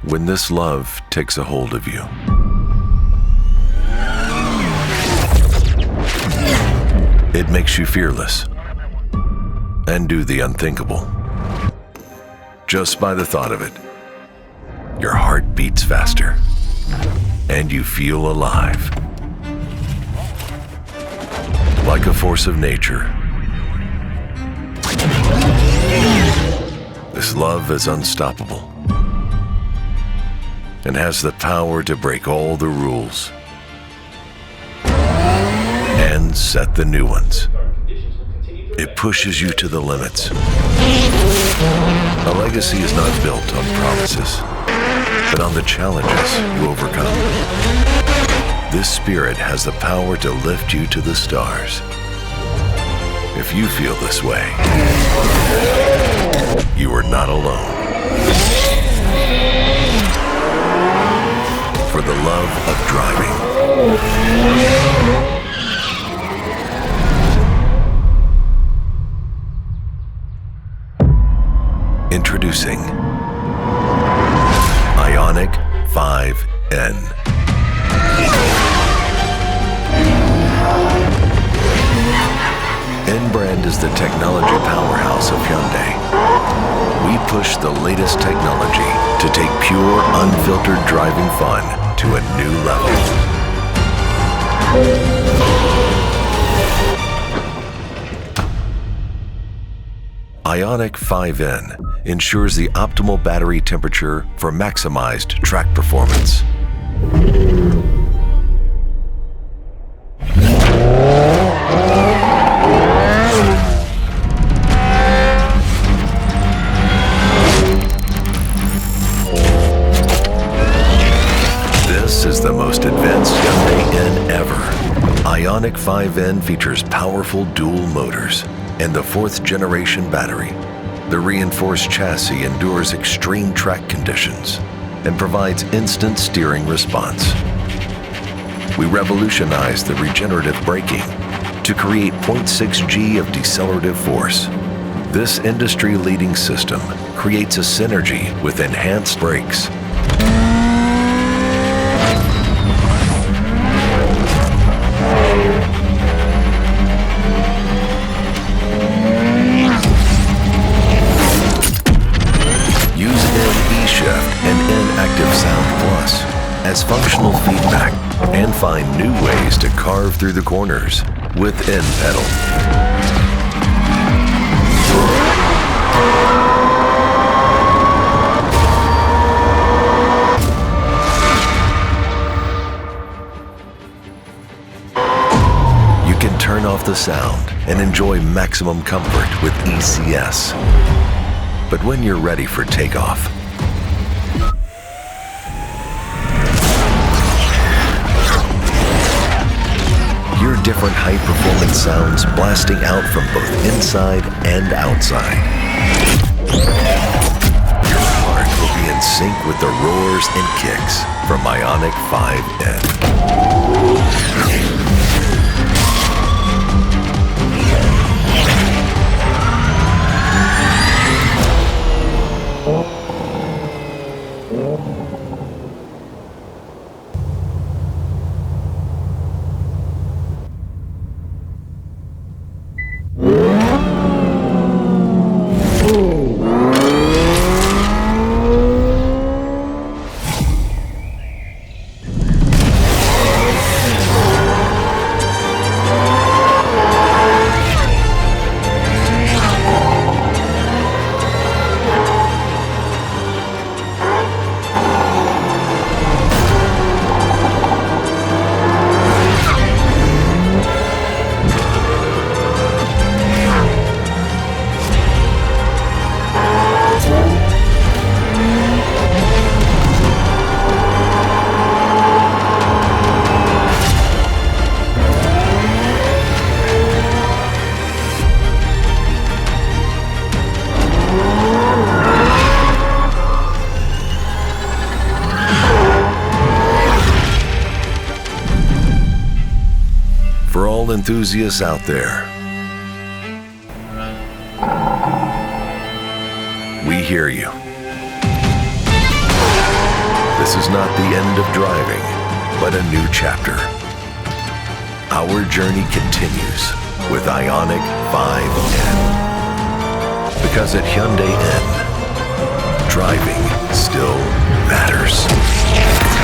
When this love takes a hold of you, it makes you fearless and do the unthinkable. Just by the thought of it, your heart beats faster and you feel alive. Like a force of nature, this love is unstoppable and has the power to break all the rules and set the new ones. It pushes you to the limits. A legacy is not built on promises, but on the challenges you overcome. This spirit has the power to lift you to the stars. If you feel this way, you are not alone. For the love of driving. Introducing IONIQ 5N. N brand is the technology powerhouse of Hyundai. We push the latest technology to take pure, unfiltered driving fun to a new level. IONIQ 5N ensures the optimal battery temperature for maximized track performance. This is the most advanced Hyundai N ever. IONIQ 5N features powerful dual motors and the 4th generation battery. The reinforced chassis endures extreme track conditions and provides instant steering response. We revolutionized the regenerative braking to create 0.6 G of decelerative force. This industry-leading system creates a synergy with enhanced brakes. As functional feedback and find new ways to carve through the corners with N pedal. You can turn off the sound and enjoy maximum comfort with ECS. But when you're ready for takeoff, hear different high-performance sounds blasting out from both inside and outside. Your heart will be in sync with the roars and kicks from IONIQ 5N. For all enthusiasts out there, we hear you. This is not the end of driving, but a new chapter. Our journey continues with IONIQ 5N. Because at Hyundai N, driving still matters.